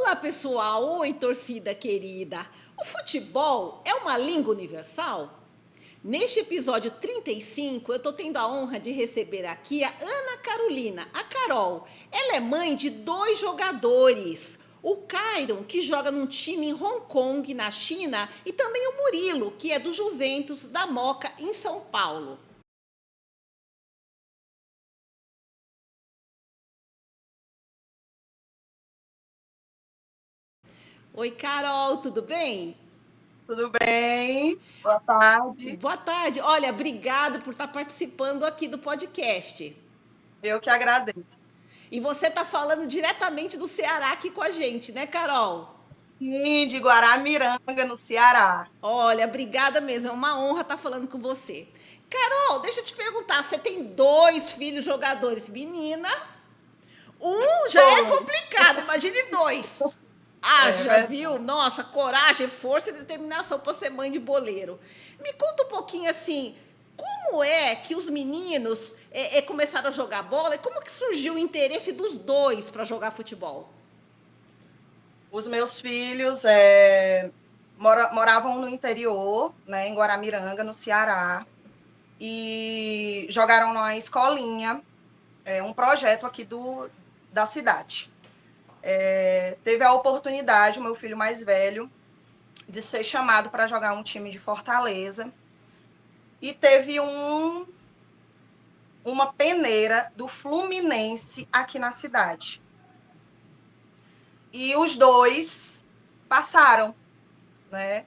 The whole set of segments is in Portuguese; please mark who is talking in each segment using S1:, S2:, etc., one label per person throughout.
S1: Olá, pessoal! Oi, torcida querida! O futebol é uma língua universal? Neste episódio 35, eu estou tendo a honra de receber aqui a Ana Carolina, a Carol. Ela é mãe de 2 jogadores. O Cairon, que joga num time em Hong Kong, na China, e também o Murilo, que é do Juventus, da Moca, em São Paulo. Oi, Carol, tudo bem?
S2: Tudo bem? Boa tarde.
S1: Boa tarde. Olha, obrigado por estar participando aqui do podcast.
S2: Eu que agradeço.
S1: E você está falando diretamente do Ceará aqui com a gente, né, Carol?
S2: Sim, de Guaramiranga, no Ceará.
S1: Olha, obrigada mesmo. É uma honra estar falando com você. Carol, deixa eu te perguntar. Você tem 2 filhos jogadores. Menina, um já é
S2: Foi.
S1: complicado. Imagine 2.
S2: É
S1: Haja,
S2: verdade.
S1: viu? Nossa, coragem, força e determinação para ser mãe de boleiro. Me conta um pouquinho assim, como é que os meninos começaram a jogar bola e como que surgiu o interesse dos 2 para jogar futebol?
S2: Os meus filhos moravam no interior, né, em Guaramiranga, no Ceará, e jogaram numa escolinha, um projeto aqui da cidade. Teve a oportunidade, o meu filho mais velho, de ser chamado para jogar um time de Fortaleza, e teve uma peneira do Fluminense aqui na cidade. E os 2 passaram, né?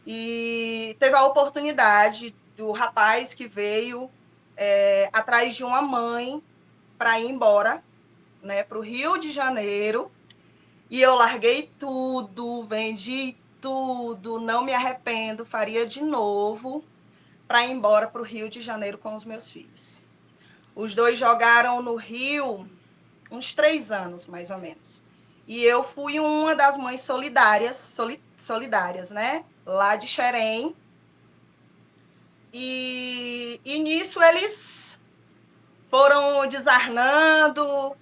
S2: E teve a oportunidade do rapaz que veio atrás de uma mãe para ir embora, né, para o Rio de Janeiro. E eu larguei tudo, vendi tudo, não me arrependo, faria de novo para ir embora para o Rio de Janeiro com os meus filhos. Os 2 jogaram no Rio uns 3 anos, mais ou menos. E eu fui uma das mães solidárias, né? Lá de Xerém. E nisso eles foram desarnando,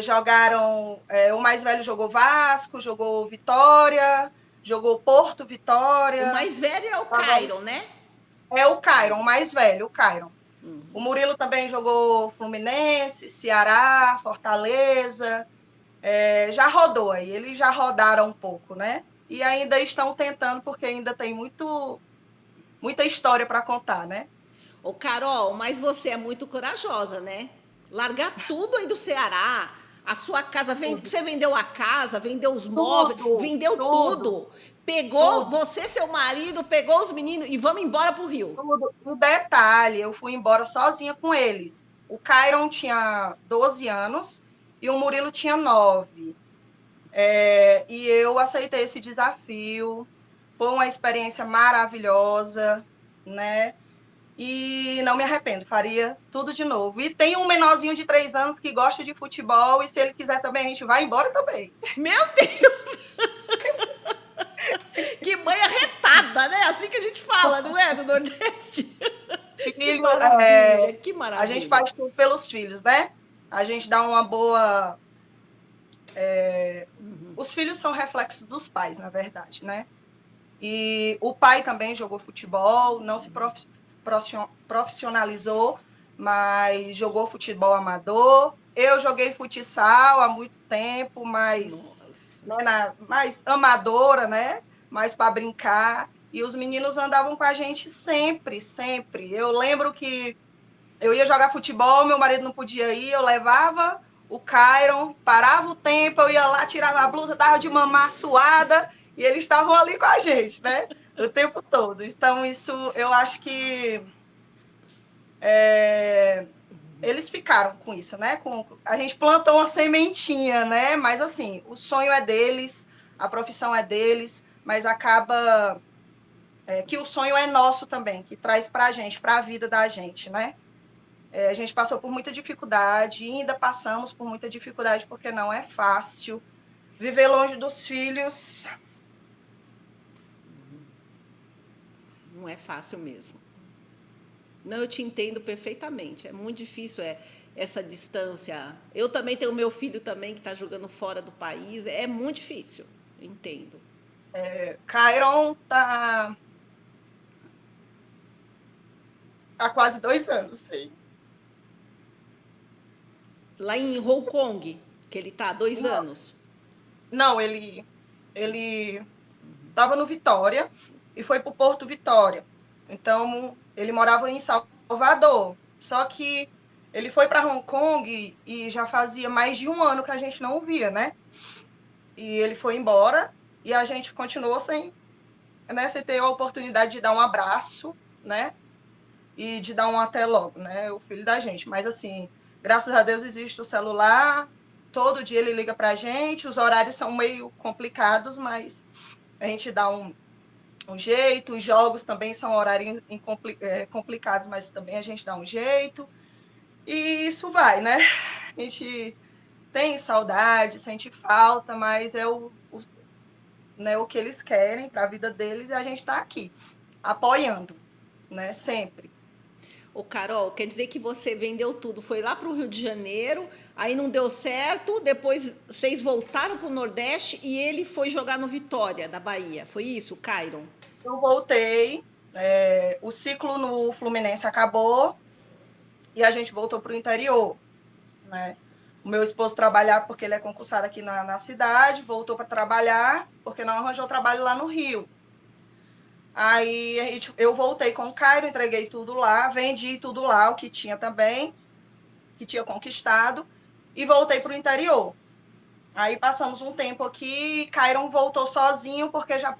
S2: jogaram. O mais velho jogou Vasco, jogou Vitória, jogou Porto
S1: O
S2: Vitória.
S1: mais velho é o
S2: Agora
S1: Cairon, né?
S2: é o Cairon, o mais velho, o Cairon. O Murilo também jogou Fluminense, Ceará, Fortaleza. Já rodou aí, eles já rodaram um pouco, né? E ainda estão tentando, porque ainda tem muita história para contar, né?
S1: Ô, Carol, mas você é muito corajosa, né? Largar tudo aí do Ceará, a sua casa,
S2: Tudo,
S1: você vendeu a casa, vendeu os móveis,
S2: tudo,
S1: vendeu
S2: tudo,
S1: tudo. Pegou
S2: tudo,
S1: você, seu marido, pegou os meninos e vamos embora pro Rio.
S2: tudo. Um detalhe, eu fui embora sozinha com eles. O Cairon tinha 12 anos e o Murilo tinha 9. E eu aceitei esse desafio. Foi uma experiência maravilhosa, né? E não me arrependo, faria tudo de novo. E tem um menorzinho de 3 anos que gosta de futebol, e se ele quiser também, a gente vai embora também.
S1: Meu Deus, que mãe arretada, né? Assim que a gente fala, não é? Do Nordeste. Que
S2: Filho,
S1: maravilha, que
S2: a gente
S1: maravilha.
S2: faz tudo pelos filhos, né? A gente dá uma boa. Os filhos são reflexos dos pais, na verdade, né? E o pai também jogou futebol, não se profissionalizou, mas jogou futebol amador. Eu joguei futsal há muito tempo, mas,
S1: Nossa.
S2: né, mais amadora, né? Mais para brincar. E os meninos andavam com a gente sempre, sempre. Eu lembro que eu ia jogar futebol, meu marido não podia ir, eu levava o Cairon, parava o tempo, eu ia lá, tirava a blusa, dava de mamar suada, e eles estavam ali com a gente, né? O tempo todo. Então, isso eu acho que eles ficaram com isso, né? A gente plantou uma sementinha, né? Mas assim, o sonho é deles, a profissão é deles, mas acaba que o sonho é nosso também, que traz para a gente, para a vida da gente, né? A gente passou por muita dificuldade, ainda passamos por muita dificuldade, porque não é fácil. Viver longe dos filhos
S1: Não é fácil mesmo. Não, eu te entendo perfeitamente. É muito difícil essa distância. Eu também tenho meu filho também que está jogando fora do país. É muito difícil. Entendo.
S2: Cairon tá há quase 2 anos, sei.
S1: Lá em Hong Kong, que ele está há 2 anos.
S2: Não, ele estava no Vitória e foi para o Porto Vitória. Então, ele morava em Salvador. Só que ele foi para Hong Kong e já fazia mais de 1 ano que a gente não o via, né? E ele foi embora e a gente continuou sem, né, sem ter a oportunidade de dar um abraço, né? E de dar um até logo, né? O filho da gente. Mas, assim, graças a Deus existe o celular. Todo dia ele liga pra gente. Os horários são meio complicados, mas a gente dá um jeito. Os jogos também são horários complicados, mas também a gente dá um jeito. E isso vai, né? A gente tem saudade, sente falta, mas é né, o que eles querem para a vida deles e a gente está aqui, apoiando, né? Sempre.
S1: Ô, Carol, quer dizer que você vendeu tudo, foi lá para o Rio de Janeiro, aí não deu certo, depois vocês voltaram para o Nordeste e ele foi jogar no Vitória, da Bahia. Foi isso, Cairon?
S2: Eu voltei, o ciclo no Fluminense acabou e a gente voltou para o interior, né? O meu esposo trabalhar porque ele é concursado aqui na cidade, voltou para trabalhar porque não arranjou trabalho lá no Rio. Aí eu voltei com o Cairo, entreguei tudo lá, vendi tudo lá, o que tinha também, que tinha conquistado, e voltei para o interior. Aí passamos um tempo aqui, Cairon voltou sozinho porque já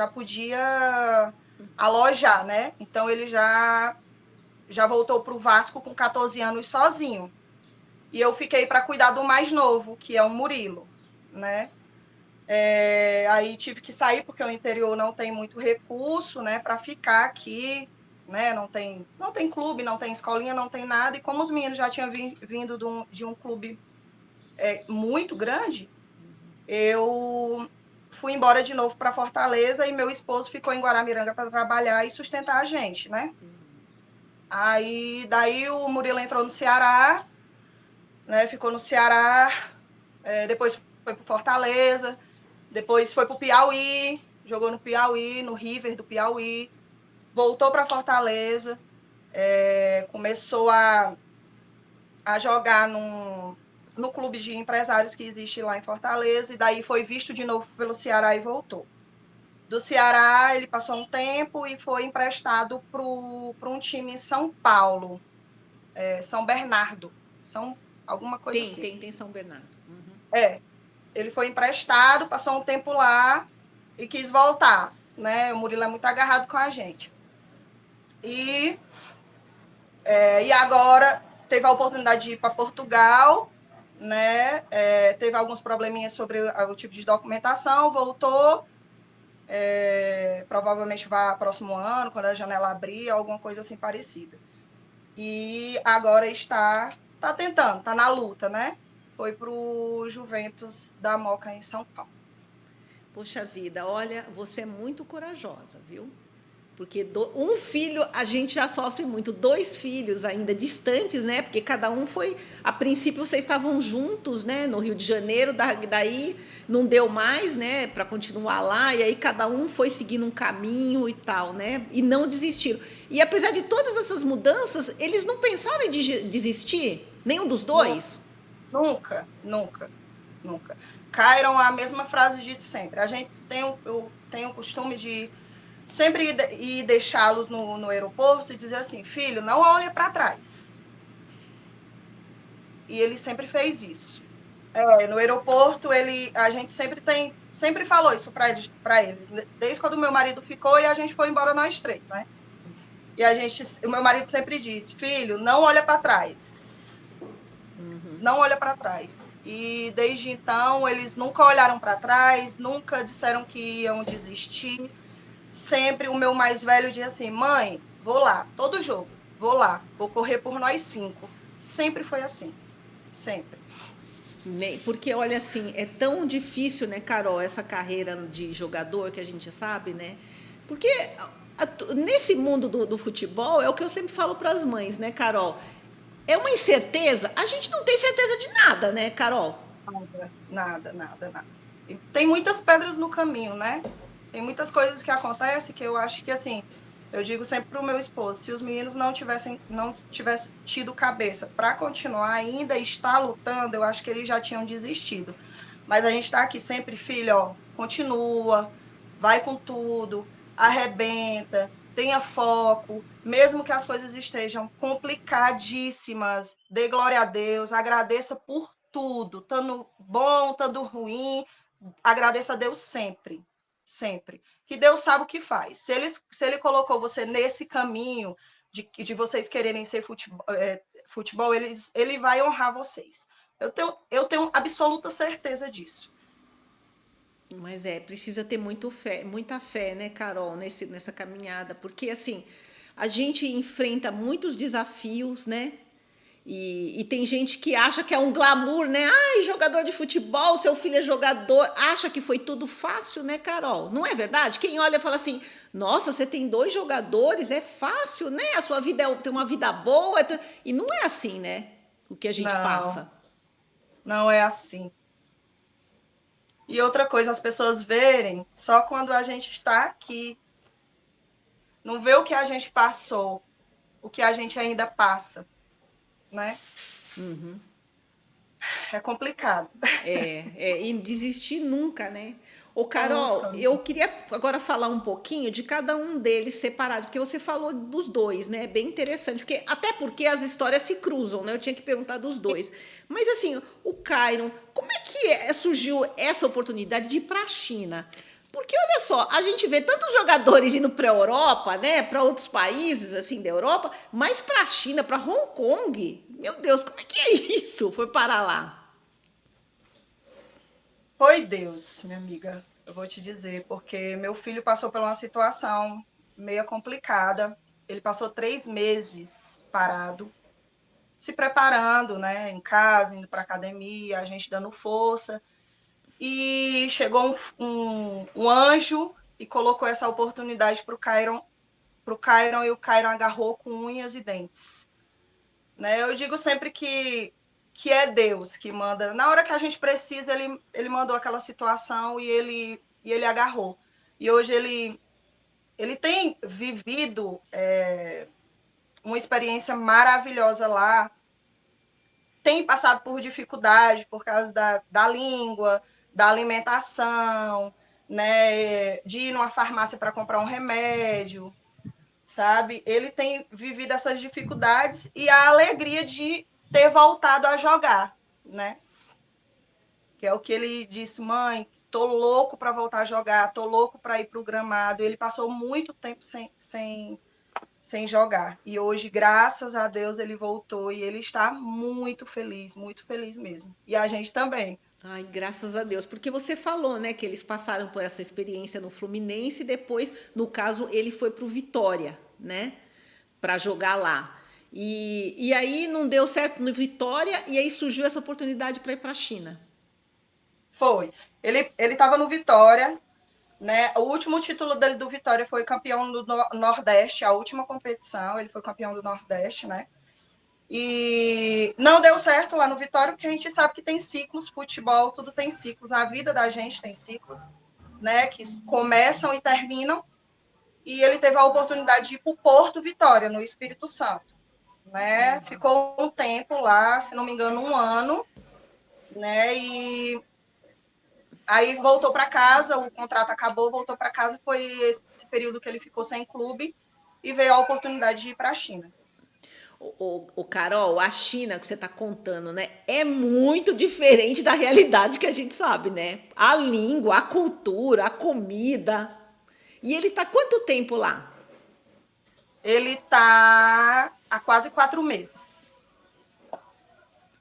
S2: podia alojar, né? Então ele já voltou para o Vasco com 14 anos sozinho. E eu fiquei para cuidar do mais novo, que é o Murilo, né? Aí tive que sair porque o interior não tem muito recurso, né, para ficar aqui, né? Não tem clube, não tem escolinha, não tem nada. E como os meninos já tinham vindo de um clube muito grande, eu fui embora de novo para Fortaleza e meu esposo ficou em Guaramiranga para trabalhar e sustentar a gente, né? Aí daí o Murilo entrou no Ceará, né? Ficou no Ceará, depois foi para Fortaleza. Depois foi para o Piauí, jogou no Piauí, no River do Piauí, voltou para Fortaleza, começou a jogar no clube de empresários que existe lá em Fortaleza, e daí foi visto de novo pelo Ceará e voltou. Do Ceará, ele passou um tempo e foi emprestado para um time em São Paulo, São Bernardo, alguma coisa assim.
S1: Tem São Bernardo.
S2: Ele foi emprestado, passou um tempo lá e quis voltar, né? O Murilo é muito agarrado com a gente. E agora teve a oportunidade de ir para Portugal, né? Teve alguns probleminhas sobre o tipo de documentação, voltou. Provavelmente vai próximo ano, quando a janela abrir, alguma coisa assim parecida. E agora está tentando, está na luta, né? Foi para o Juventus da Moca em São Paulo.
S1: Poxa vida, olha, você é muito corajosa, viu? Porque um filho a gente já sofre muito, 2 filhos ainda distantes, né? Porque cada um foi. A princípio vocês estavam juntos, né? No Rio de Janeiro, daí não deu mais, né? Para continuar lá, e aí cada um foi seguindo um caminho e tal, né? E não desistiram. E apesar de todas essas mudanças, eles não pensaram em desistir? Nenhum dos dois?
S2: Nunca, nunca, nunca. Cairam a mesma frase de sempre. A gente eu tenho o costume de sempre ir deixá-los no aeroporto e dizer assim, filho, não olha para trás. E ele sempre fez isso. No aeroporto, a gente sempre falou isso para eles, desde quando meu marido ficou e a gente foi embora nós 3, né? E o meu marido sempre disse, filho, não olha para trás. Não olha para trás. E desde então, eles nunca olharam para trás, nunca disseram que iam desistir. Sempre o meu mais velho dizia assim, mãe, vou lá, todo jogo, vou lá, vou correr por nós 5. Sempre foi assim, sempre.
S1: Porque, olha assim, é tão difícil, né, Carol, essa carreira de jogador que a gente sabe, né? Porque Nesse mundo do futebol, é o que eu sempre falo para as mães, né, Carol? É uma incerteza. A gente não tem certeza de nada, né, Carol?
S2: Nada. E tem muitas pedras no caminho, né? Tem muitas coisas que acontecem que eu acho que, assim, eu digo sempre para o meu esposo, se os meninos não tivessem tido cabeça para continuar ainda e estar lutando, eu acho que eles já tinham desistido. Mas a gente está aqui sempre, filho, ó, continua, vai com tudo, arrebenta, tenha foco, mesmo que as coisas estejam complicadíssimas, dê glória a Deus, agradeça por tudo, tanto bom, tanto ruim, agradeça a Deus sempre, sempre. Que Deus sabe o que faz. Se ele colocou você nesse caminho de vocês quererem ser futebol, ele vai honrar vocês. Eu tenho absoluta certeza disso.
S1: Mas precisa ter muita fé, né, Carol, nessa caminhada, porque assim, a gente enfrenta muitos desafios, né? E tem gente que acha que é um glamour, né? Ai, jogador de futebol, seu filho é jogador, acha que foi tudo fácil, né, Carol? Não é verdade? Quem olha fala assim: nossa, você tem 2 jogadores, é fácil, né? A sua vida tem uma vida boa. E não é assim, né? O que a gente
S2: Não,
S1: passa.
S2: não é assim. E outra coisa, as pessoas verem só quando a gente está aqui. Não vê o que a gente passou, o que a gente ainda passa, né?
S1: Uhum.
S2: É complicado.
S1: E desistir nunca, né? Ô, Carol,
S2: Nunca.
S1: eu queria agora falar um pouquinho de cada um deles separado, porque você falou dos dois, né? É bem interessante, até porque as histórias se cruzam, né? Eu tinha que perguntar dos dois. Mas assim, o Cairon, como é que surgiu essa oportunidade de ir para a China? Porque olha só, a gente vê tantos jogadores indo para a Europa, né? Para outros países assim da Europa, mas para a China, para Hong Kong, meu Deus, como é que é isso? Foi parar lá?
S2: Foi Deus, minha amiga, eu vou te dizer, porque meu filho passou por uma situação meio complicada. Ele passou 3 meses parado, se preparando, né, em casa, indo para academia, a gente dando força. E chegou um anjo e colocou essa oportunidade para o Cairon, e o Cairon agarrou com unhas e dentes. Né? Eu digo sempre que é Deus que manda. Na hora que a gente precisa, ele mandou aquela situação e ele agarrou. E hoje ele tem vivido uma experiência maravilhosa lá, tem passado por dificuldade por causa da língua, da alimentação, né, de ir numa farmácia para comprar um remédio, sabe? Ele tem vivido essas dificuldades e a alegria de ter voltado a jogar, né? Que é o que ele disse: mãe, tô louco para voltar a jogar, tô louco para ir para o gramado. Ele passou muito tempo sem jogar. E hoje, graças a Deus, ele voltou e ele está muito feliz mesmo. E a gente também.
S1: Ai, graças a Deus, porque você falou, né, que eles passaram por essa experiência no Fluminense e depois, no caso, ele foi pro Vitória, né, para jogar lá. E aí não deu certo no Vitória e aí surgiu essa oportunidade para ir para a China.
S2: Foi. Ele estava no Vitória, né? O último título dele do Vitória foi campeão do Nordeste, a última competição, ele foi campeão do Nordeste, né? E não deu certo lá no Vitória, porque a gente sabe que tem ciclos, futebol, tudo tem ciclos, a vida da gente tem ciclos, né? Que começam e terminam. E ele teve a oportunidade de ir para o Porto Vitória, no Espírito Santo, né? Ficou um tempo lá, se não me engano, 1 ano, né? E aí voltou para casa, o contrato acabou, voltou para casa, foi esse período que ele ficou sem clube e veio a oportunidade de ir para a China.
S1: O Carol, a China que você está contando, né, é muito diferente da realidade que a gente sabe, né? A língua, a cultura, a comida. E ele tá quanto tempo lá?
S2: Ele está há quase 4 meses.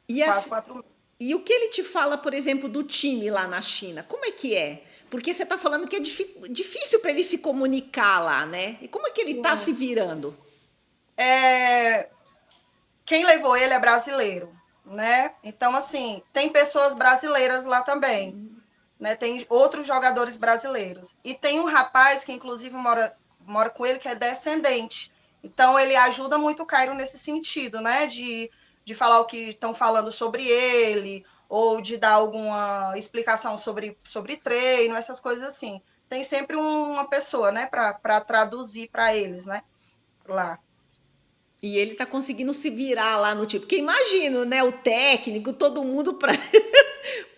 S1: E
S2: Quase
S1: assim,
S2: 4 meses.
S1: e o que ele te fala, por exemplo, do time lá na China? Como é que é? Porque você está falando que é difícil para ele se comunicar lá, né? E como é que ele está se virando?
S2: É, quem levou ele é brasileiro, né? Então, assim, tem pessoas brasileiras lá também, né? Tem outros jogadores brasileiros. E tem um rapaz que, inclusive, mora com ele, que é descendente. Então, ele ajuda muito o Cairo nesse sentido, né? De falar o que estão falando sobre ele, ou de dar alguma explicação sobre treino, essas coisas assim. Tem sempre uma pessoa, né, para traduzir para eles, né? Lá.
S1: E ele tá conseguindo se virar lá no tipo. Porque imagino, né? O técnico, todo mundo para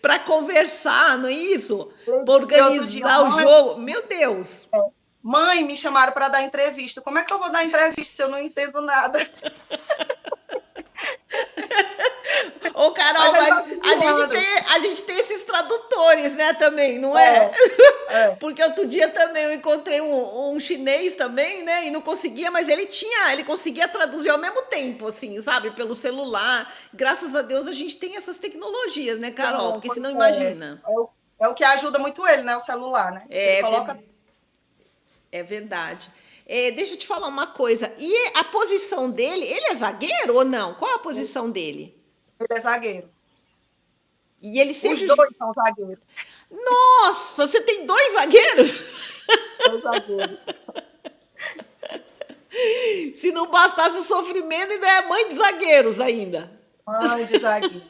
S1: para conversar, não é isso? Para
S2: E outro dia,
S1: organizar o jogo. Meu Deus!
S2: mãe, me chamaram para dar entrevista. Como é que eu vou dar entrevista se eu não entendo nada?
S1: Ô, Carol,
S2: Mas ele
S1: mas
S2: vai virando.
S1: a gente tem esses tradutores, né, também, não é?
S2: É.
S1: Porque outro dia também eu encontrei um chinês também, né, e não conseguia, mas ele conseguia traduzir ao mesmo tempo, assim, sabe, pelo celular. Graças a Deus a gente tem essas tecnologias, né, Carol?
S2: Não,
S1: Porque
S2: pois
S1: senão
S2: é.
S1: imagina.
S2: É o que ajuda muito ele, né? O celular, né? Ele
S1: É,
S2: coloca.
S1: é verdade. É, deixa eu te falar uma coisa. E a posição dele, ele é zagueiro ou não? Qual é a posição dele?
S2: Ele é zagueiro.
S1: E ele
S2: Os
S1: sempre.
S2: dois são zagueiros.
S1: Nossa, você tem dois zagueiros?
S2: Dois zagueiros.
S1: Se não bastasse o sofrimento, ainda é mãe de zagueiros ainda.
S2: Mãe de zagueiro.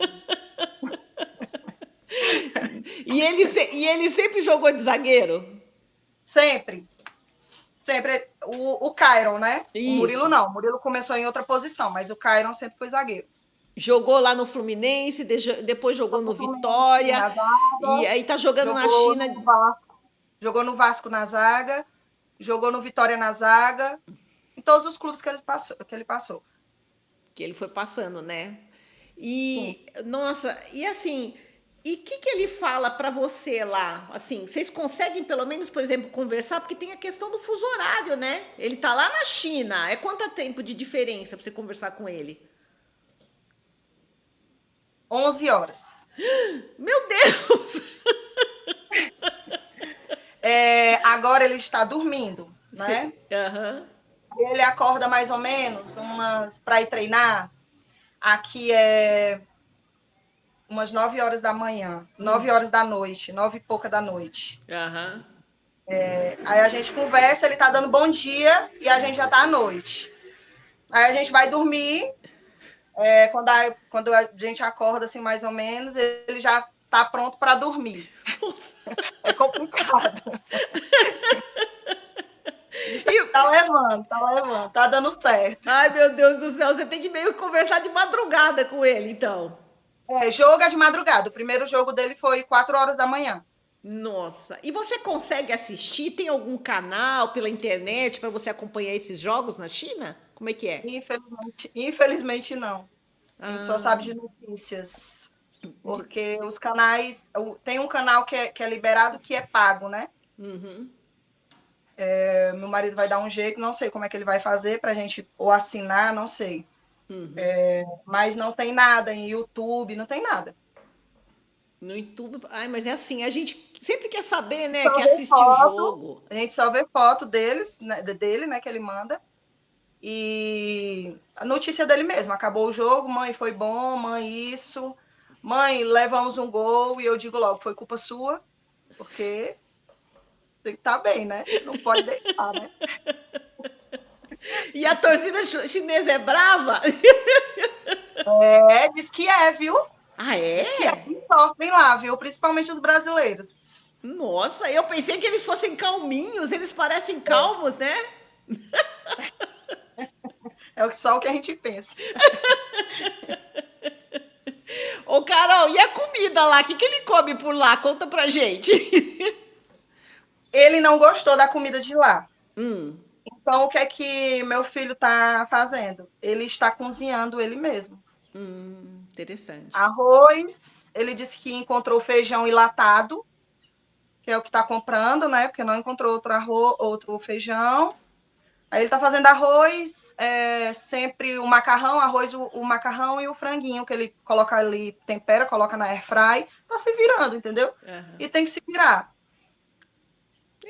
S1: E ele sempre jogou de zagueiro?
S2: Sempre. Sempre. O Cairon, né? O Murilo
S1: Isso.
S2: não. O Murilo começou em outra posição, mas o Cairon sempre foi zagueiro.
S1: Jogou lá no Fluminense, depois jogou no
S2: Jogou no Fluminense
S1: Vitória,
S2: na
S1: e
S2: zaga,
S1: aí tá jogando na
S2: jogou
S1: China,
S2: no Vasco, jogou no Vasco na zaga, jogou no Vitória na zaga, em todos os clubes que ele passou.
S1: que ele foi passando, né?
S2: Sim.
S1: E, nossa, e assim, e o que ele fala pra você lá? Assim, vocês conseguem pelo menos, por exemplo, conversar? Porque tem a questão do fuso horário, né? Ele tá lá na China. É quanto tempo de diferença pra você conversar com ele?
S2: 11 horas.
S1: Meu Deus!
S2: Agora ele está dormindo, né?
S1: Aham.
S2: Ele acorda mais ou menos para ir treinar. Aqui é umas 9 horas da manhã, 9 horas da noite, 9 e pouca da noite.
S1: Aham.
S2: Aí a gente conversa, ele tá dando bom dia e a gente já tá à noite. Aí a gente vai dormir, quando a gente acorda assim mais ou menos, ele já tá pronto para dormir.
S1: Nossa.
S2: É complicado.
S1: E-
S2: Tá levando, tá dando certo.
S1: Ai, meu Deus do céu, você tem que meio que conversar de madrugada com ele, então.
S2: Jogo é de madrugada. O primeiro jogo dele foi 4 horas da manhã.
S1: Nossa. E você consegue assistir? Tem algum canal pela internet para você acompanhar esses jogos na China? Como é que é?
S2: Infelizmente não. A gente só
S1: Ah,
S2: sabe de notícias. Porque os canais. Tem um canal que é liberado que é pago, né?
S1: uhum.
S2: Meu marido vai dar um jeito, não sei como é que ele vai fazer pra gente ou assinar, não sei. Mas não tem nada em YouTube, não tem nada.
S1: No YouTube. Ai, mas é assim, a gente sempre quer saber, né?
S2: Só
S1: Quer
S2: vê
S1: assistir o
S2: foto,
S1: jogo.
S2: a gente só vê foto dele, né, que ele manda. E a notícia dele mesmo, acabou o jogo, mãe, foi bom, mãe, isso. Mãe, levamos um gol e eu digo logo, foi culpa sua, porque tem que estar bem, né? Não pode deixar, né?
S1: E a torcida chinesa é brava?
S2: Diz que é, viu?
S1: Ah,
S2: Diz que é,
S1: é?
S2: e sofrem lá, viu? Principalmente os brasileiros.
S1: Nossa, eu pensei que eles fossem calminhos, eles parecem calmos, né?
S2: Só o que a gente pensa.
S1: Ô, Carol, e a comida lá? O que ele come por lá? Conta pra gente.
S2: Ele não gostou da comida de lá.
S1: Hum,
S2: Então, o que é que meu filho está fazendo? Ele está cozinhando ele mesmo.
S1: interessante.
S2: Arroz, ele disse que encontrou feijão enlatado, que é o que está comprando, né? Porque não encontrou outro feijão. Aí ele está fazendo arroz, sempre o macarrão, o macarrão e o franguinho, que ele coloca ali, tempera, coloca na airfry. Tá se virando, entendeu?
S1: Aham.
S2: E tem que se virar.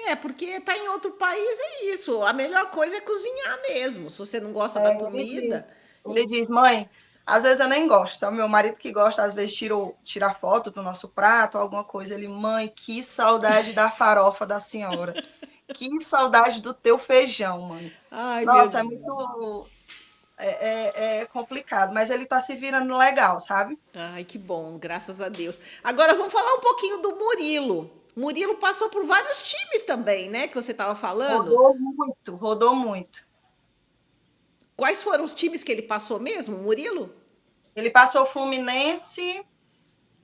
S1: É, porque tá em outro país, é isso. A melhor coisa é cozinhar mesmo. Se você não gosta da
S2: Ele diz,
S1: comida.
S2: ele diz, mãe, às vezes eu nem gosto. É o meu marido que gosta, às vezes tira foto do nosso prato, alguma coisa. Ele, mãe, que saudade da farofa da senhora. Que saudade do teu feijão, mano.
S1: Ai, meu
S2: Nossa, é
S1: Deus.
S2: muito. É complicado, mas ele tá se virando legal, sabe?
S1: Ai, que bom, graças a Deus. Agora vamos falar um pouquinho do Murilo. Murilo passou por vários times também, né? Que você estava falando.
S2: Rodou muito, rodou muito.
S1: Quais foram os times que ele passou mesmo, Murilo?
S2: Ele passou Fluminense,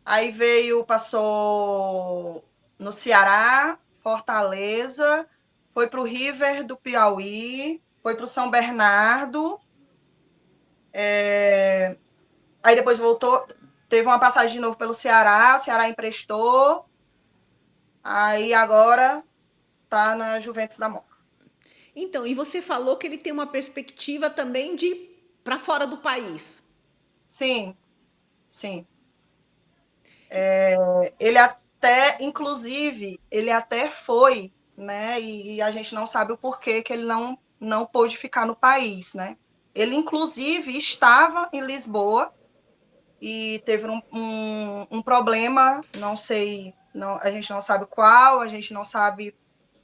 S2: aí veio, passou no Ceará, Fortaleza, foi para o River do Piauí, foi para o São Bernardo, aí depois voltou, teve uma passagem de novo pelo Ceará, o Ceará emprestou, aí agora tá na Juventus da Moca.
S1: Então, e você falou que ele tem uma perspectiva também de para fora do país.
S2: Sim, sim. Ele até, inclusive, ele até foi, né? E a gente não sabe o porquê que ele não pôde ficar no país, né? Ele, inclusive, estava em Lisboa e teve um problema, não sei, não, a gente não sabe qual, a gente não sabe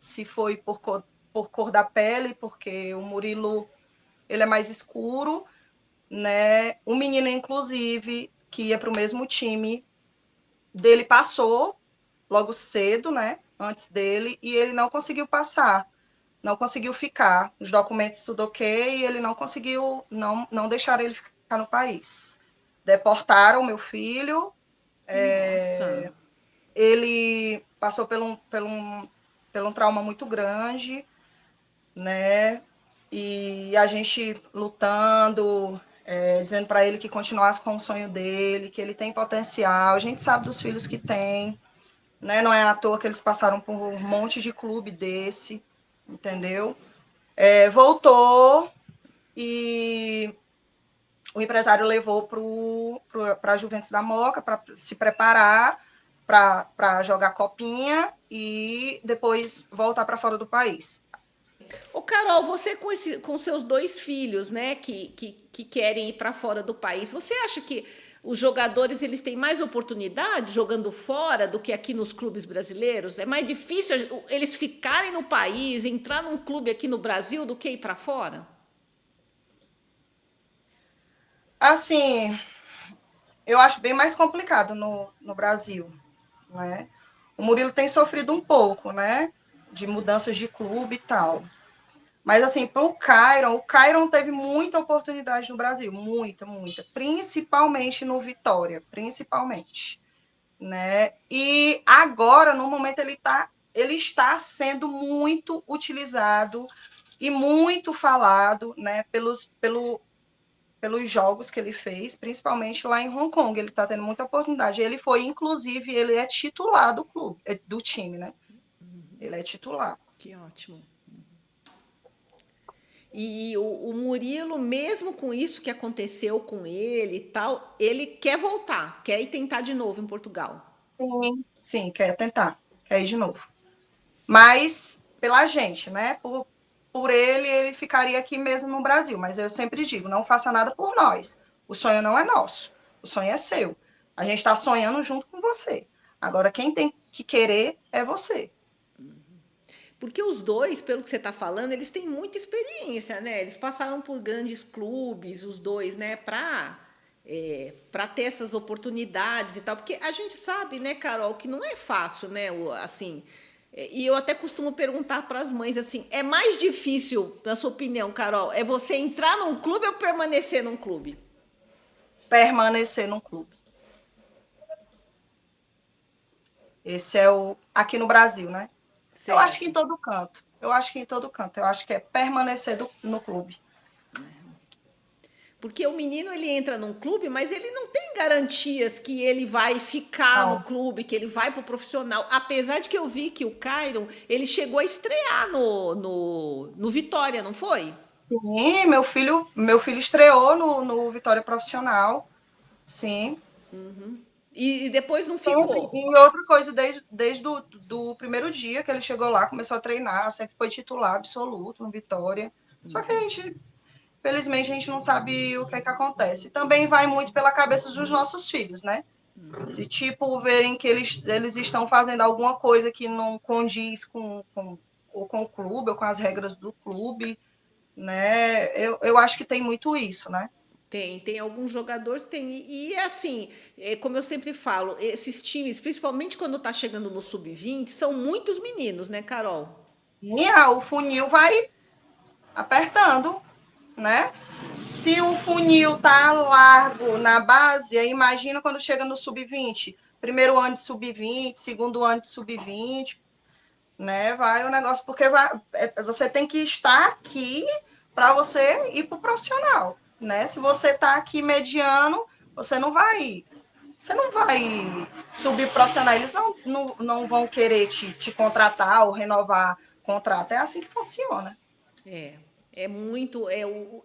S2: se foi por cor da pele, porque o Murilo ele é mais escuro, né? O menino, inclusive, que ia para o mesmo time dele passou logo cedo, né? Antes dele, e ele não conseguiu passar, não conseguiu ficar. Os documentos tudo ok, e ele não conseguiu, não deixaram ele ficar no país. Deportaram meu filho,
S1: Nossa.
S2: ele passou por um trauma muito grande, né? E a gente lutando, dizendo para ele que continuasse com o sonho dele, que ele tem potencial. A gente sabe dos filhos que tem, né? Não é à toa que eles passaram por um monte de clube desse, entendeu? Voltou e o empresário levou para a Juventus da Moca para se preparar para jogar copinha e depois voltar para fora do país.
S1: Ô, Carol, você com seus dois filhos, né, que querem ir para fora do país, você acha que os jogadores eles têm mais oportunidade jogando fora do que aqui nos clubes brasileiros? É mais difícil eles ficarem no país, entrar num clube aqui no Brasil do que ir para fora?
S2: Assim, eu acho bem mais complicado no Brasil, né? O Murilo tem sofrido um pouco, né? De mudanças de clube e tal. Mas, assim, para o Cairon teve muita oportunidade no Brasil, muita, muita. Principalmente no Vitória, principalmente. Né? E agora, no momento, ele está sendo muito utilizado e muito falado, né, pelos jogos que ele fez, principalmente lá em Hong Kong. Ele está tendo muita oportunidade. Ele foi, inclusive, ele é titular do clube, do time, né? Ele é titular.
S1: Que ótimo. E o Murilo, mesmo com isso que aconteceu com ele e tal, ele quer voltar, quer ir tentar de novo em Portugal.
S2: Sim, sim, quer tentar, quer ir de novo. Mas pela gente, né? Por ele ficaria aqui mesmo no Brasil. Mas eu sempre digo, não faça nada por nós. O sonho não é nosso, o sonho é seu. A gente está sonhando junto com você. Agora, quem tem que querer é você.
S1: Porque os dois, pelo que você está falando, eles têm muita experiência, né? Eles passaram por grandes clubes, os dois, né? Para ter essas oportunidades e tal. Porque a gente sabe, né, Carol, que não é fácil, né? Assim, e eu até costumo perguntar para as mães assim: é mais difícil, na sua opinião, Carol, é você entrar num clube ou permanecer num clube?
S2: Permanecer num clube. Esse é o. Aqui no Brasil, né? Eu acho que em
S1: Certo.
S2: todo canto. Eu acho que em todo canto. Eu acho que é permanecer no clube.
S1: Porque o menino ele entra num clube, mas ele não tem garantias que ele vai ficar no
S2: Não.
S1: clube, que ele vai pro profissional. Apesar de que eu vi que o Cairon, ele chegou a estrear no Vitória, não foi?
S2: Sim, meu filho estreou no Vitória Profissional. Sim.
S1: E depois não
S2: Sempre.
S1: ficou.
S2: E outra coisa, desde do primeiro dia que ele chegou lá, começou a treinar, sempre foi titular absoluto no Vitória. Só que felizmente, a gente não sabe o que é que acontece. Também vai muito pela cabeça dos nossos filhos, né? Se, tipo, verem que eles estão fazendo alguma coisa que não condiz ou com o clube, ou com as regras do clube, né? Eu acho que tem muito isso, né?
S1: Tem alguns jogadores, tem. E assim, como eu sempre falo, esses times, principalmente quando tá chegando no sub-20, são muitos meninos, né, Carol?
S2: E o funil vai apertando, né? Se o funil tá largo na base, aí imagina quando chega no sub-20, primeiro ano de sub-20, segundo ano de sub-20, né? Vai o negócio, porque você tem que estar aqui para você ir para o profissional, né? Se você está aqui mediano, você não vai subir profissional, eles não vão querer te contratar ou renovar contrato. É assim que funciona.
S1: É. É muito,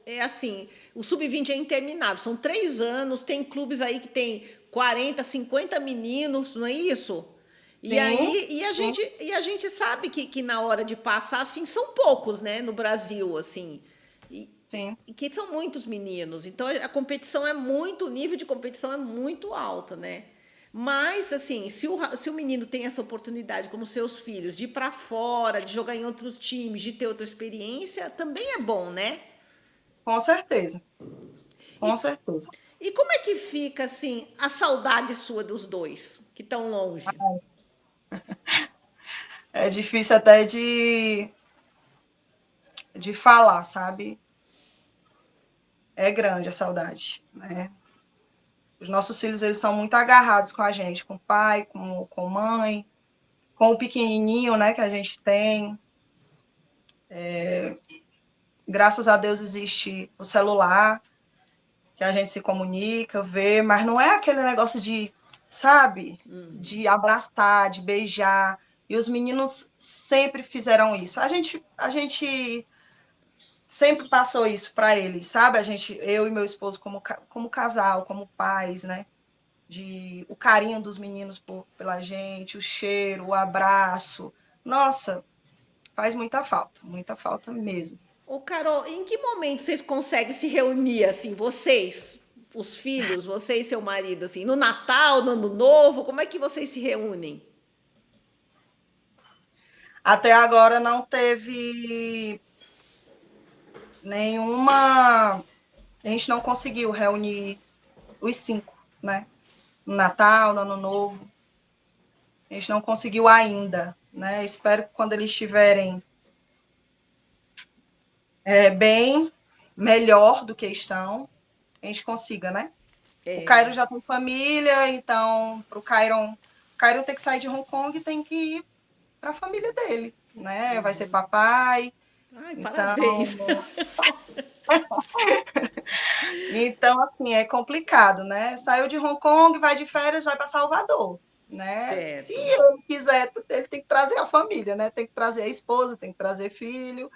S1: é assim, o sub-20 é interminável, são 3 anos, tem clubes aí que tem 40, 50 meninos, não é isso? E
S2: Sim,
S1: aí,
S2: sim,
S1: e a gente sabe que na hora de passar, assim, são poucos, né, no Brasil, assim,
S2: sim.
S1: e que são muitos meninos, então a competição é muito, o nível de competição é muito alto, né? Mas, assim, se o menino tem essa oportunidade, como seus filhos, de ir para fora, de jogar em outros times, de ter outra experiência, também é bom, né?
S2: Com certeza,
S1: E,
S2: com certeza.
S1: e como é que fica, assim, a saudade sua dos dois, que estão longe?
S2: É difícil até de falar, sabe? É grande a saudade, né? Os nossos filhos, eles são muito agarrados com a gente, com o pai, com mãe, com o pequenininho, né, que a gente tem. Graças a Deus existe o celular, que a gente se comunica, vê, mas não é aquele negócio de, sabe, de abraçar, de beijar. E os meninos sempre fizeram isso. A gente sempre passou isso para eles, sabe? Eu e meu esposo como casal, como pais, né? O carinho dos meninos pela gente, o cheiro, o abraço. Nossa, faz muita falta mesmo.
S1: Ô, Carol, em que momento vocês conseguem se reunir, assim, vocês, os filhos, você e seu marido, assim, no Natal, no Ano Novo, como é que vocês se reúnem?
S2: Até agora não teve nenhuma. A gente não conseguiu reunir os 5, né? No Natal, no Ano Novo. A gente não conseguiu ainda, né? Espero que quando eles estiverem bem melhor do que estão, a gente consiga, né? O Cairo já tem família, então para o Cairo tem que sair de Hong Kong e tem que ir para a família dele, né? Vai ser papai,
S1: Ai,
S2: então,
S1: parabéns.
S2: então assim é complicado, né? Saiu de Hong Kong, vai de férias, vai para Salvador, né? Se
S1: Certo.
S2: ele quiser, ele tem que trazer a família, né? Tem que trazer a esposa, tem que trazer filho,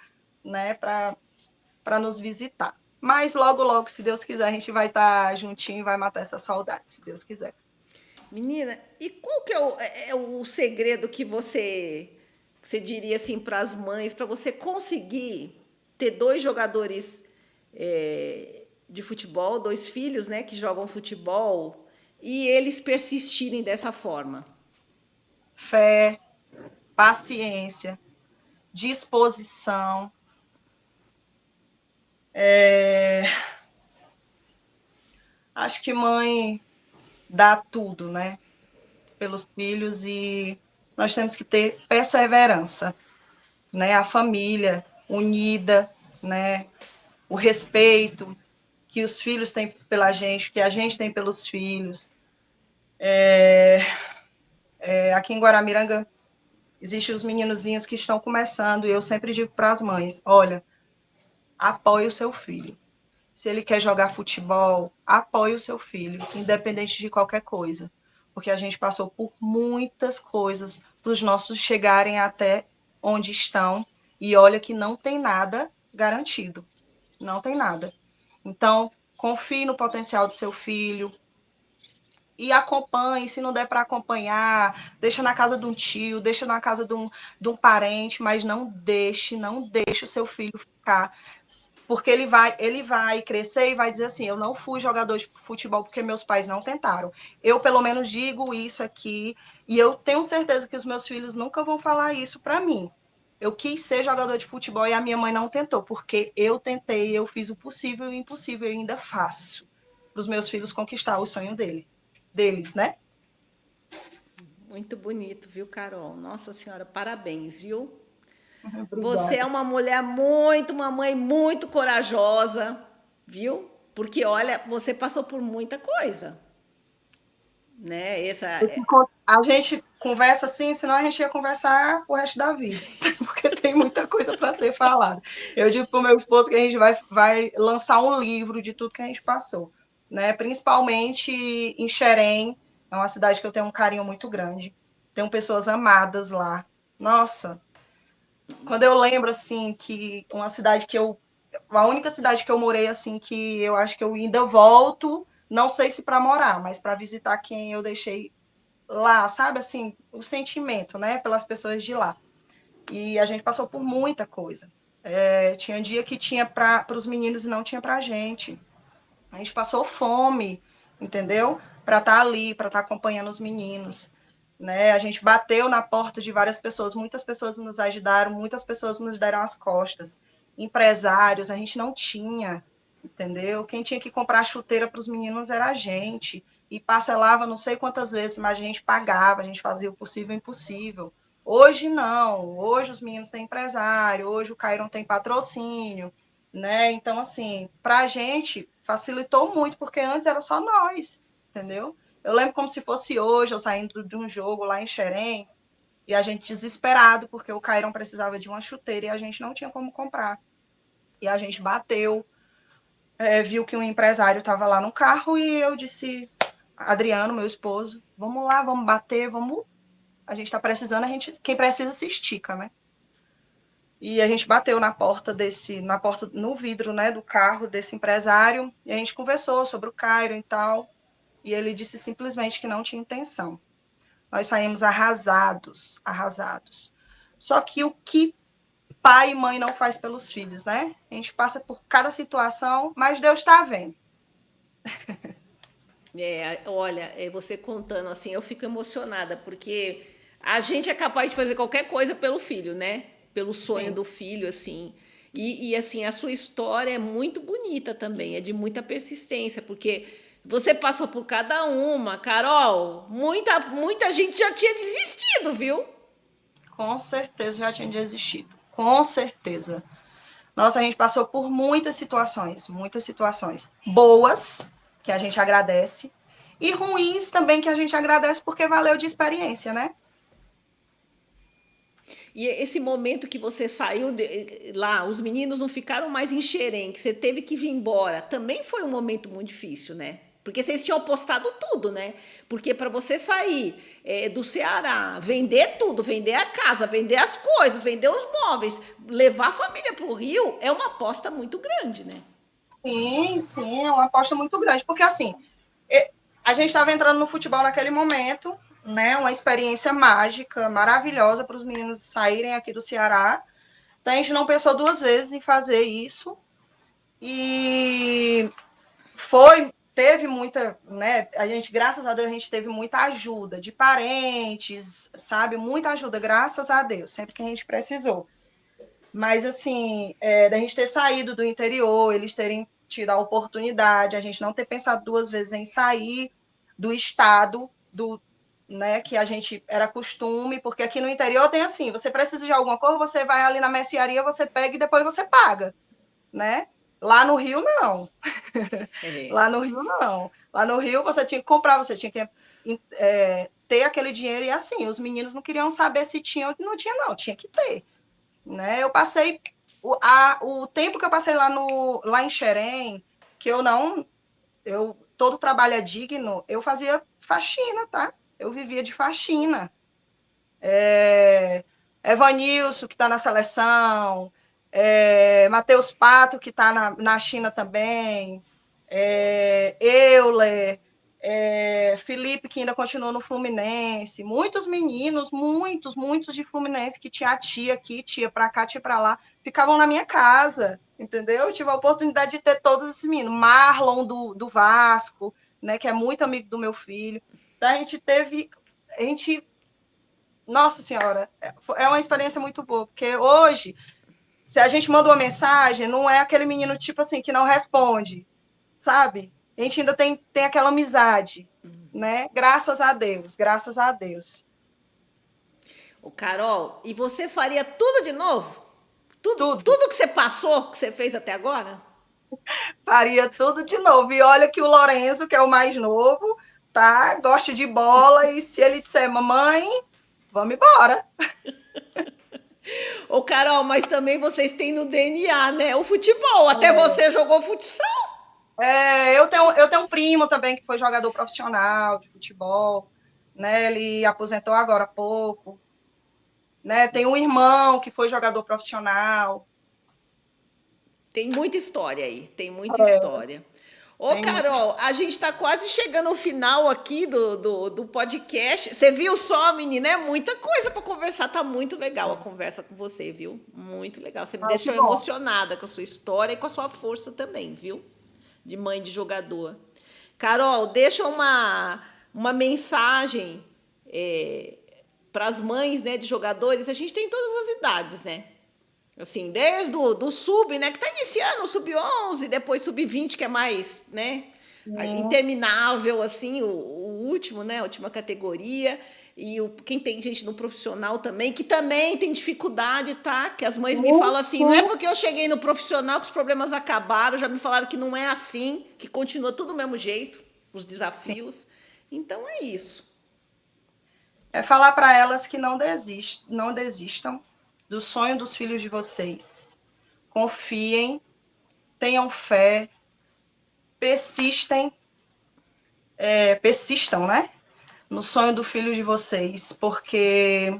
S2: né? Para nos visitar. Mas logo, logo, se Deus quiser, a gente vai estar juntinho e vai matar essa saudade, se Deus quiser.
S1: Menina, e qual que é o segredo que você diria assim para as mães, para você conseguir ter dois jogadores de futebol, dois filhos, né, que jogam futebol, e eles persistirem dessa forma?
S2: Fé, paciência, disposição. Acho que mãe dá tudo, né? Pelos filhos e nós temos que ter perseverança, né? A família unida, né? O respeito que os filhos têm pela gente, que a gente tem pelos filhos. Aqui em Guaramiranga existem os meninozinhos que estão começando e eu sempre digo para as mães, olha, apoie o seu filho. Se ele quer jogar futebol, apoie o seu filho, independente de qualquer coisa. Porque a gente passou por muitas coisas para os nossos chegarem até onde estão. E olha que não tem nada garantido. Não tem nada. Então, confie no potencial do seu filho e acompanhe. Se não der para acompanhar, deixa na casa de um tio, deixa na casa de um parente, mas não deixe o seu filho ficar porque ele vai crescer e vai dizer assim, eu não fui jogador de futebol porque meus pais não tentaram. Eu, pelo menos, digo isso aqui, e eu tenho certeza que os meus filhos nunca vão falar isso para mim, Eu quis ser jogador de futebol e a minha mãe não tentou, porque eu tentei, eu fiz o possível e o impossível, e ainda faço para os meus filhos conquistar o sonho deles, né?
S1: Muito bonito, viu, Carol? Nossa Senhora, parabéns, viu? Você é
S2: Obrigada.
S1: uma mulher uma mãe muito corajosa, viu? Porque olha, você passou por muita coisa, né?
S2: A gente conversa assim, senão a gente ia conversar o resto da vida, porque tem muita coisa para ser falada. Eu digo para o meu esposo que a gente vai lançar um livro de tudo que a gente passou, né? Principalmente em Xerém, é uma cidade que eu tenho um carinho muito grande. Tenho pessoas amadas lá. Nossa, quando eu lembro assim que uma cidade que eu a única cidade que eu morei assim que eu acho que eu ainda volto, não sei se para morar, mas para visitar quem eu deixei lá, sabe assim, o sentimento, né, pelas pessoas de lá. E a gente passou por muita coisa. Tinha dia que tinha para os meninos e não tinha para a gente. A gente passou fome, entendeu? Para estar ali, para estar acompanhando os meninos. Né? A gente bateu na porta de várias pessoas, muitas pessoas nos ajudaram, muitas pessoas nos deram as costas. Empresários, a gente não tinha, entendeu? Quem tinha que comprar chuteira para os meninos era a gente. E parcelava não sei quantas vezes, mas a gente pagava, a gente fazia o possível e o impossível. Hoje não, hoje os meninos têm empresário, hoje o Cairon tem patrocínio, né? Então, assim, para a gente facilitou muito, porque antes era só nós, entendeu? Eu lembro como se fosse hoje, eu saindo de um jogo lá em Xerém, e a gente desesperado, porque o Cairon precisava de uma chuteira e a gente não tinha como comprar. E a gente bateu, viu que um empresário estava lá no carro e eu disse, Adriano, meu esposo, vamos lá, vamos bater, vamos. A gente está precisando, quem precisa se estica, né? E a gente bateu no vidro, né, do carro desse empresário, e a gente conversou sobre o Cairo e tal, e ele disse simplesmente que não tinha intenção. Nós saímos arrasados, arrasados. Só que o que pai e mãe não faz pelos filhos, né? A gente passa por cada situação, mas Deus está vendo.
S1: Olha, você contando assim, eu fico emocionada, porque a gente é capaz de fazer qualquer coisa pelo filho, né? Pelo sonho
S2: Sim.
S1: do filho, assim. Assim, a sua história é muito bonita também, é de muita persistência, porque você passou por cada uma, Carol. Muita gente já tinha desistido, viu?
S2: Com certeza já tinha desistido. Com certeza. Nossa, a gente passou por muitas situações. Boas, que a gente agradece, e ruins também, que a gente agradece porque valeu de experiência, né?
S1: E esse momento que você saiu lá, os meninos não ficaram mais em Xerém, que você teve que vir embora, também foi um momento muito difícil, né? Porque vocês tinham apostado tudo, né? Porque para você sair do Ceará, vender tudo, vender a casa, vender as coisas, vender os móveis, levar a família para o Rio, é uma aposta muito grande, né?
S2: Sim, sim, é uma aposta muito grande, porque assim, a gente estava entrando no futebol naquele momento, né? Uma experiência mágica, maravilhosa para os meninos saírem aqui do Ceará. Então a gente não pensou duas vezes em fazer isso. E teve muita, né? A gente, graças a Deus, a gente teve muita ajuda de parentes, sabe? Muita ajuda, graças a Deus, sempre que a gente precisou. Mas, assim, da gente ter saído do interior, eles terem tido a oportunidade, a gente não ter pensado duas vezes em sair do estado, né, que a gente era costume, porque aqui no interior tem assim, você precisa de alguma coisa, você vai ali na mercearia, você pega e depois você paga, né? Lá no Rio, não.
S1: É.
S2: Lá no Rio, não. Lá no Rio, você tinha que comprar, você tinha que ter aquele dinheiro, e assim, os meninos não queriam saber se tinha ou não tinha, não, tinha que ter. Né? Eu passei o tempo que eu passei lá em Xerém, que todo trabalho é digno, eu fazia faxina, tá? Eu vivia de faxina. Evanilson, que está na seleção, Matheus Pato, que está na China também, Euler, Felipe, que ainda continua no Fluminense, muitos meninos, muitos de Fluminense, que tinha tia aqui, tia para cá, tia para lá, ficavam na minha casa, entendeu? Eu tive a oportunidade de ter todos esses meninos, Marlon do Vasco, né, que é muito amigo do meu filho. Então, a gente Nossa Senhora, é uma experiência muito boa, porque hoje, se a gente manda uma mensagem, não é aquele menino tipo assim que não responde, sabe? A gente ainda tem aquela amizade, né? Graças a Deus, graças a Deus.
S1: Ô, Carol, e você faria tudo de novo? Tudo,
S2: Tudo,
S1: tudo que você passou, que você fez até agora?
S2: faria tudo de novo. E olha que o Lorenzo, que é o mais novo, tá? Gosta de bola, e se ele disser, mamãe, vamos embora.
S1: Ô, Carol, mas também vocês têm no DNA, né? O futebol. Até você jogou futsal.
S2: Eu tenho um primo também que foi jogador profissional de futebol, né? Ele aposentou agora há pouco, né? Tem um irmão que foi jogador profissional.
S1: Tem muita história aí, tem muita história. Ô,
S2: Tem muita
S1: Carol, a gente está quase chegando ao final aqui do podcast. Você viu só, menina? É muita coisa para conversar. Tá muito legal a conversa com você, viu? Muito legal. Você me
S2: Ah, que
S1: deixou
S2: bom.
S1: emocionada com a sua história e com a sua força também, viu? De mãe de jogador. Carol, deixa uma mensagem para as mães, né, de jogadores. A gente tem todas as idades, né? Assim, desde do sub, né, que tá iniciando o sub 11, depois sub 20, que é mais, né,
S2: Sim,
S1: interminável, assim, o último, né, a última categoria. E quem tem gente no profissional também, que também tem dificuldade, tá? Que as mães me
S2: sim,
S1: falam assim, não é
S2: sim.
S1: porque eu cheguei no profissional que os problemas acabaram, já me falaram que não é assim, que continua tudo do mesmo jeito, os
S2: Sim.
S1: desafios. Então é isso.
S2: É falar para elas que não desistam do sonho dos filhos de vocês. Confiem, tenham fé, persistem, persistam, né? No sonho do filho de vocês, porque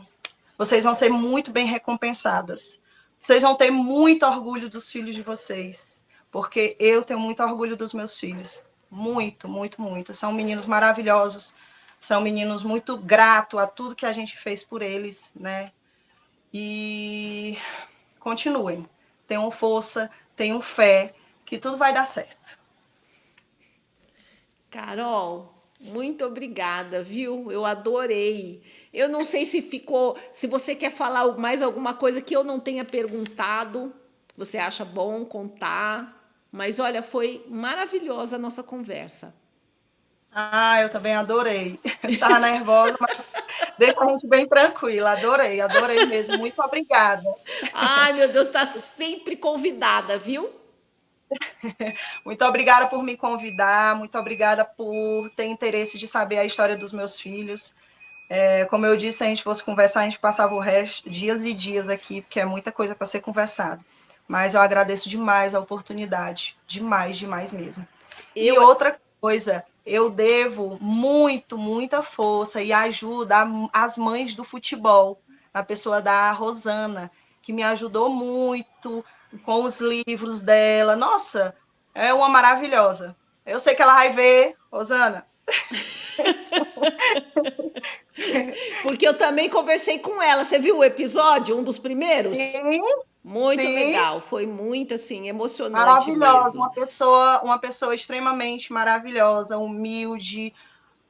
S2: vocês vão ser muito bem recompensadas. Vocês vão ter muito orgulho dos filhos de vocês, porque eu tenho muito orgulho dos meus filhos. Muito, muito, muito. São meninos maravilhosos, são meninos muito gratos a tudo que a gente fez por eles, né? E continuem. Tenham força, tenham fé, que tudo vai dar certo.
S1: Carol, muito obrigada, viu? Eu adorei. Eu não sei se ficou, se você quer falar mais alguma coisa que eu não tenha perguntado, você acha bom contar, mas olha, foi maravilhosa a nossa conversa.
S2: Ah, eu também adorei. Estava nervosa, mas deixa a gente bem tranquila. Adorei, adorei mesmo. Muito obrigada.
S1: Ai, meu Deus, está sempre convidada, viu?
S2: Muito obrigada por me convidar, muito obrigada por ter interesse de saber a história dos meus filhos. Como eu disse, se a gente fosse conversar, a gente passava o resto, dias e dias aqui, porque é muita coisa para ser conversado. Mas eu agradeço demais a oportunidade, demais, demais mesmo. E
S1: Eu,
S2: outra coisa, eu devo muita força e ajuda às mães do futebol, na pessoa da Rosana, que me ajudou muito com os livros dela. Nossa, é uma maravilhosa. Eu sei que ela vai ver, Rosana.
S1: porque eu também conversei com ela. Você viu o episódio, um dos primeiros?
S2: Sim,
S1: Muito
S2: sim,
S1: legal, foi muito assim emocionante
S2: maravilhosa,
S1: mesmo.
S2: uma pessoa extremamente maravilhosa, humilde,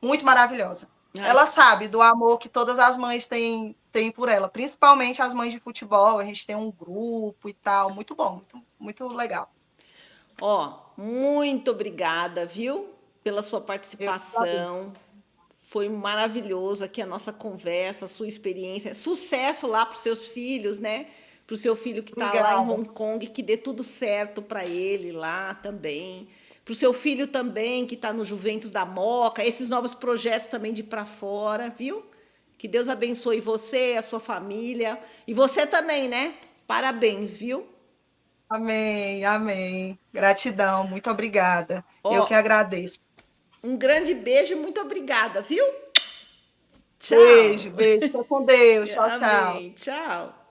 S2: muito maravilhosa.
S1: Ai,
S2: Ela sabe do amor que todas as mães têm por ela, principalmente as mães de futebol. A gente tem um grupo e tal, muito bom, muito, muito legal.
S1: ó, muito obrigada, viu, pela sua
S2: Eu que agradeço.
S1: participação. Foi maravilhoso aqui a nossa conversa, a sua experiência. Sucesso lá para os seus filhos, né? Para o seu filho que está lá em
S2: Obrigada.
S1: Hong Kong, que dê tudo certo para ele lá também. Para o seu filho também, que está no Juventus da Moca, esses novos projetos também de ir para fora, viu? Que Deus abençoe você, a sua família. E você também, né? Parabéns, viu?
S2: Amém, amém. Gratidão, muito obrigada. Eu que
S1: Ó,
S2: agradeço.
S1: um grande beijo e muito obrigada, viu? Tchau.
S2: Beijo, beijo. Fica com Deus. Tchau, tchau.
S1: Amém. Tchau.